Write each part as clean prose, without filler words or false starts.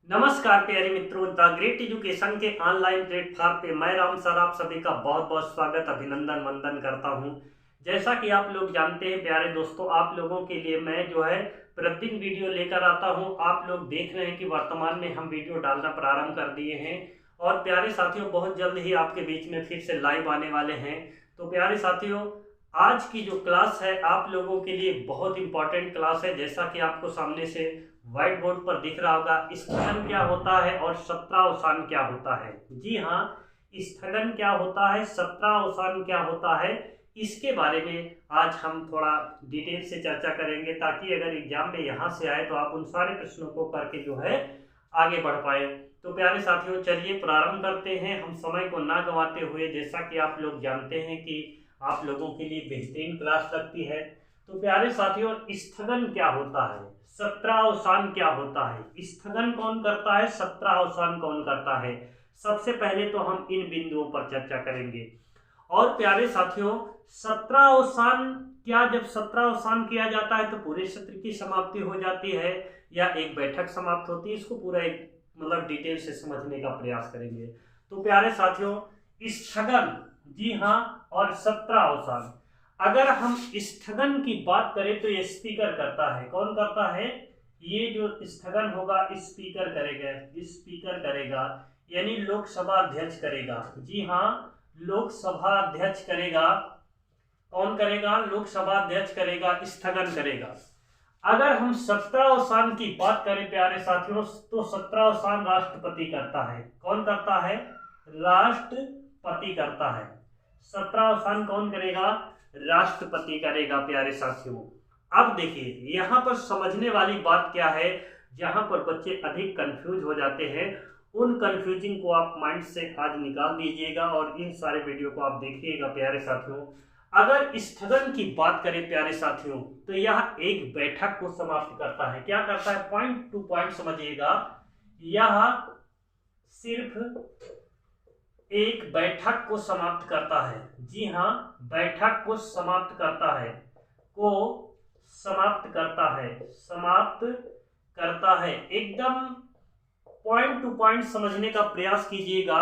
नमस्कार प्यारे मित्रों, द ग्रेट एजुकेशन के ऑनलाइन प्लेटफॉर्म पे मैं राम सर आप सभी का बहुत बहुत स्वागत अभिनंदन वंदन करता हूं। जैसा कि आप लोग जानते हैं प्यारे दोस्तों, आप लोगों के लिए मैं जो है प्रतिदिन वीडियो लेकर आता हूं। आप लोग देख रहे हैं कि वर्तमान में हम वीडियो डालना प्रारंभ कर दिए हैं और प्यारे साथियों बहुत जल्द ही आपके बीच में फिर से लाइव आने वाले हैं। तो प्यारे साथियों, आज की जो क्लास है आप लोगों के लिए बहुत इंपॉर्टेंट क्लास है। जैसा कि आपको सामने से व्हाइट बोर्ड पर दिख रहा होगा, स्थगन क्या होता है और सत्रावसान क्या होता है। जी हाँ, स्थगन क्या होता है, सत्रावसान क्या होता है, इसके बारे में आज हम थोड़ा डिटेल से चर्चा करेंगे, ताकि अगर एग्जाम में यहाँ से आए तो आप उन सारे प्रश्नों को करके जो है आगे बढ़ पाए। तो प्यारे साथियों चलिए प्रारंभ करते हैं, हम समय को ना गंवाते हुए। जैसा कि आप लोग जानते हैं कि आप लोगों के लिए बेहतरीन क्लास लगती है। तो प्यारे साथियों, स्थगन क्या होता है, सत्रावसान क्या होता है, स्थगन कौन करता है, सत्रावसान कौन करता है, सबसे पहले तो हम इन बिंदुओं पर चर्चा करेंगे। और प्यारे साथियों, सत्रावसान क्या, जब सत्रावसान किया जाता है तो पूरे सत्र की समाप्ति हो जाती है या एक बैठक समाप्त होती है, इसको पूरा एक मतलब डिटेल से समझने का प्रयास करेंगे। तो प्यारे साथियों, स्थगन, जी हाँ, और सत्रावसान, अगर हम स्थगन की बात करें तो ये स्पीकर करता है। कौन करता है, ये जो स्थगन होगा स्पीकर करेगा, स्पीकर करेगा यानी लोकसभा अध्यक्ष करेगा। जी हाँ, लोकसभा अध्यक्ष करेगा। कौन करेगा, लोकसभा अध्यक्ष करेगा, स्थगन करेगा। अगर हम सत्रावसान की बात करें प्यारे साथियों, तो सत्रावसान राष्ट्रपति करता है। कौन करता है, राष्ट्रपति करता है। सत्रावसान कौन करेगा, राष्ट्रपति करेगा प्यारे साथियों। अब देखिए यहाँ पर समझने वाली बात क्या है, जहां पर बच्चे अधिक कंफ्यूज हो जाते हैं, उन कंफ्यूजिंग को आप माइंड से आज निकाल दीजिएगा और इन सारे वीडियो को आप देखिएगा प्यारे साथियों। अगर स्थगन की बात करें प्यारे साथियों, तो यह एक बैठक को समाप्त करता है। क्या करता है, पॉइंट टू पॉइंट समझिएगा, यह सिर्फ एक बैठक को समाप्त करता है। जी हाँ, बैठक को समाप्त करता है, को समाप्त करता है, समाप्त करता है। एकदम पॉइंट टू पॉइंट समझने का प्रयास कीजिएगा।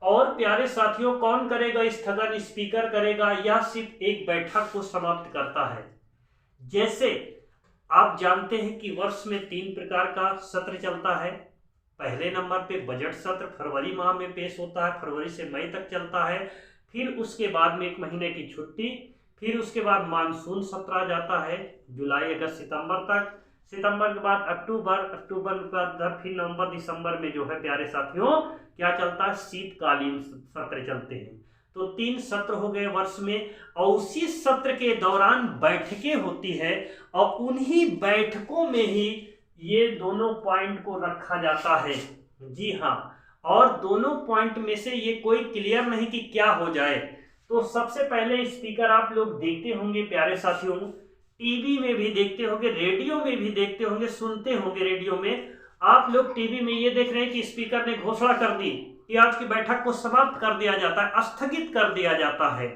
और प्यारे साथियों, कौन करेगा स्थगन, स्पीकर करेगा, या सिर्फ एक बैठक को समाप्त करता है। जैसे आप जानते हैं कि वर्ष में 3 प्रकार का सत्र चलता है। पहले नंबर पे बजट सत्र फरवरी माह में पेश होता है, फरवरी से मई तक चलता है। फिर उसके बाद में 1 महीने की छुट्टी, फिर उसके बाद मानसून सत्र आ जाता है जुलाई अगस्त सितंबर तक। सितंबर के बाद अक्टूबर, अक्टूबर के बाद फिर नवंबर दिसंबर में जो है प्यारे साथियों क्या चलता है, शीतकालीन सत्र चलते हैं। तो 3 सत्र हो गए वर्ष में, और उसी सत्र के दौरान बैठकें होती है और उन्हीं बैठकों में ही ये दोनों पॉइंट को रखा जाता है। जी हाँ, और दोनों पॉइंट में से ये कोई क्लियर नहीं कि क्या हो जाए। तो सबसे पहले स्पीकर आप लोग देखते होंगे प्यारे साथियों, टीवी में भी देखते होंगे, रेडियो में भी देखते होंगे, सुनते होंगे रेडियो में। आप लोग टीवी में ये देख रहे हैं कि स्पीकर ने घोषणा कर दी कि आज की बैठक को समाप्त कर दिया जाता है, स्थगित कर दिया जाता है।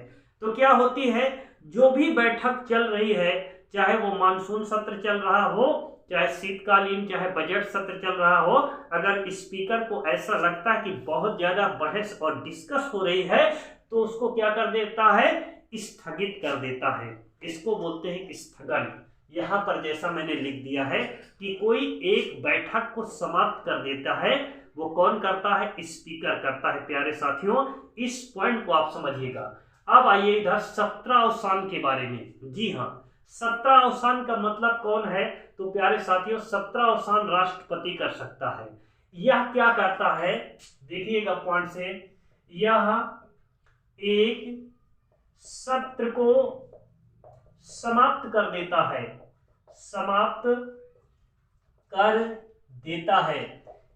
तो क्या होती है, जो भी बैठक चल रही है, चाहे वो मानसून सत्र चल रहा हो, चाहे शीतकालीन, चाहे बजट सत्र चल रहा हो, अगर स्पीकर को ऐसा लगता है कि बहुत ज्यादा बहस और डिस्कस हो रही है, तो उसको क्या कर देता है, स्थगित कर देता है। इसको बोलते हैं स्थगन। यहाँ पर जैसा मैंने लिख दिया है कि कोई एक बैठक को समाप्त कर देता है, वो कौन करता है, स्पीकर करता है प्यारे साथियों। इस पॉइंट को आप समझिएगा। अब आइए इधर सत्रावसान के बारे में। जी हाँ, सत्रावसान का मतलब कौन है, तो प्यारे साथियों सत्रावसान राष्ट्रपति कर सकता है। यह क्या करता है, देखिएगा पॉइंट से, यह एक सत्र को समाप्त कर देता है, समाप्त कर देता है।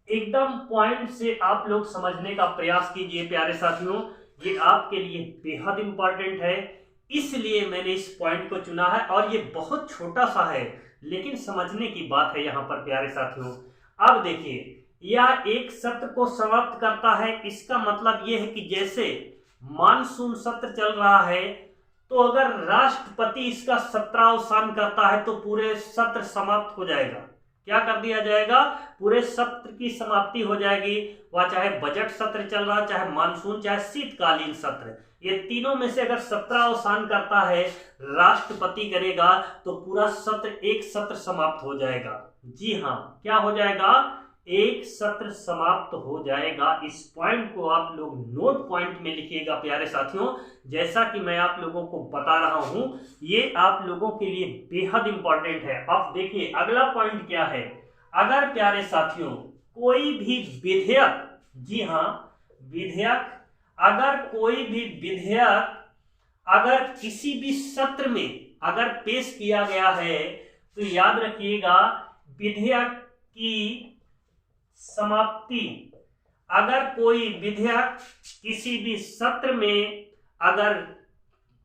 एकदम पॉइंट से आप लोग समझने का प्रयास कीजिए प्यारे साथियों, ये आपके लिए बेहद इंपॉर्टेंट है, इसलिए मैंने इस पॉइंट को चुना है। और ये बहुत छोटा सा है लेकिन समझने की बात है यहाँ पर प्यारे साथियों। अब देखिए, यह एक सत्र को समाप्त करता है, इसका मतलब यह है कि जैसे मानसून सत्र चल रहा है, तो अगर राष्ट्रपति इसका सत्रावसान करता है तो पूरे सत्र समाप्त हो जाएगा। क्या कर दिया जाएगा, पूरे सत्र की समाप्ति हो जाएगी। वह चाहे बजट सत्र चल रहा, चाहे मानसून, चाहे शीतकालीन सत्र, ये तीनों में से अगर सत्र अवसान करता है, राष्ट्रपति करेगा, तो पूरा सत्र एक सत्र समाप्त हो जाएगा। जी हाँ, क्या हो जाएगा, एक सत्र समाप्त हो जाएगा। इस पॉइंट को आप लोग नोट पॉइंट में लिखिएगा प्यारे साथियों। जैसा कि मैं आप लोगों को बता रहा हूं, ये आप लोगों के लिए बेहद इंपॉर्टेंट है। अब देखिए अगला पॉइंट क्या है। अगर प्यारे साथियों कोई भी विधेयक, जी हाँ विधेयक, अगर कोई भी विधेयक अगर किसी भी सत्र में अगर पेश किया गया है, तो याद रखिएगा विधेयक की समाप्ति, अगर कोई विधेयक किसी भी सत्र में अगर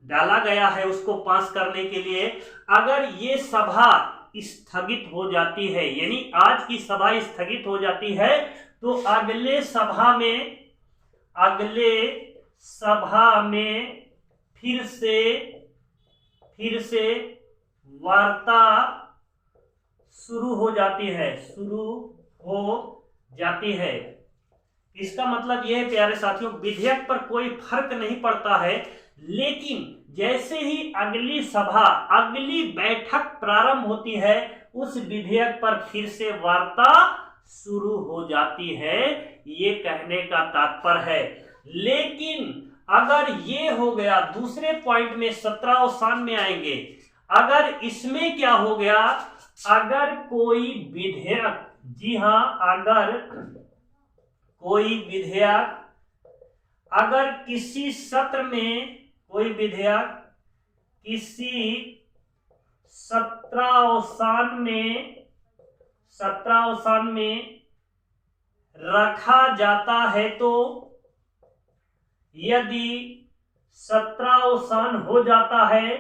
डाला गया है उसको पास करने के लिए, अगर ये सभा स्थगित हो जाती है, यानी आज की सभा स्थगित हो जाती है, तो अगले सभा में फिर से वार्ता शुरू हो जाती है। इसका मतलब यह है प्यारे साथियों, विधेयक पर कोई फर्क नहीं पड़ता है, लेकिन जैसे ही अगली बैठक प्रारंभ होती है, उस विधेयक पर फिर से वार्ता शुरू हो जाती है, ये कहने का तात्पर्य है। लेकिन अगर ये हो गया, दूसरे पॉइंट में 17 अवसान में आएंगे, अगर इसमें क्या हो गया, अगर कोई विधेयक, जी हां, अगर कोई विधेयक अगर किसी सत्र में कोई विधेयक किसी 17 अवसान में रखा जाता है, तो यदि 17 अवसान हो जाता है,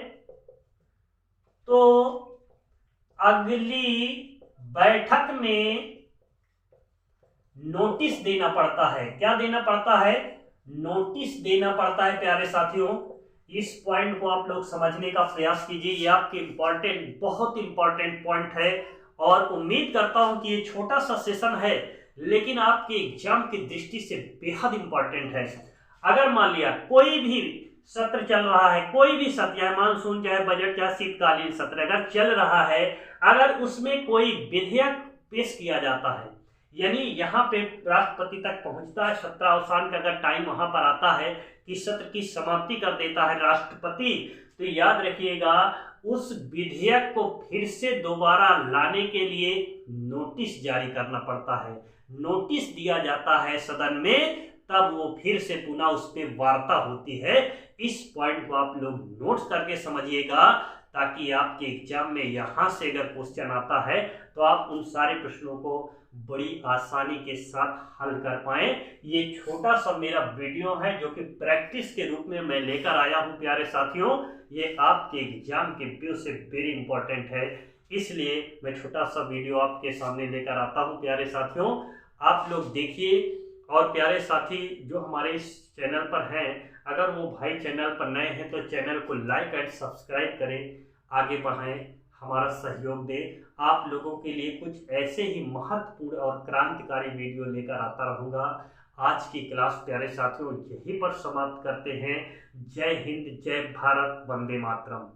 तो अगली बैठक में नोटिस देना पड़ता है। क्या देना पड़ता है, नोटिस देना पड़ता है। प्यारे साथियों, इस पॉइंट को आप लोग समझने का प्रयास कीजिए, ये आपके बहुत इंपॉर्टेंट पॉइंट है, और उम्मीद करता हूं कि ये छोटा सा सेशन है, लेकिन आपके एग्जाम की दृष्टि से बेहद इंपॉर्टेंट है। अगर मान लिया कोई भी सत्र चल रहा है, कोई भी सत्र, चाहे मानसून, चाहे बजट, चाहे शीतकालीन सत्र अगर चल रहा है, अगर उसमें कोई विधेयक पेश किया जाता है, यानी यहाँ पे राष्ट्रपति तक पहुंचता है, 17 अवसान का अगर टाइम वहां पर आता है कि सत्र की समाप्ति कर देता है राष्ट्रपति, तो याद रखिएगा उस विधेयक को फिर से दोबारा लाने के लिए नोटिस जारी करना पड़ता है। नोटिस दिया जाता है सदन में, तब वो फिर से पुनः उस पर वार्ता होती है। इस पॉइंट को आप लोग नोट्स करके समझिएगा, ताकि आपके एग्जाम में यहाँ से अगर क्वेश्चन आता है, तो आप उन सारे प्रश्नों को बड़ी आसानी के साथ हल कर पाएं। ये छोटा सा मेरा वीडियो है, जो कि प्रैक्टिस के रूप में मैं लेकर आया हूं प्यारे साथियों। ये आपके एग्जाम के व्यू से वेरी इंपॉर्टेंट है, इसलिए मैं छोटा सा वीडियो आपके सामने लेकर आता हूं प्यारे साथियों। आप लोग देखिए, और प्यारे साथी जो हमारे इस चैनल पर हैं, अगर वो भाई चैनल पर नए हैं, तो चैनल को लाइक एंड सब्सक्राइब करें, आगे बढ़ाएं, हमारा सहयोग दें। आप लोगों के लिए कुछ ऐसे ही महत्वपूर्ण और क्रांतिकारी वीडियो लेकर आता रहूँगा। आज की क्लास प्यारे साथियों यहीं पर समाप्त करते हैं। जय हिंद, जय भारत, वंदे मातरम।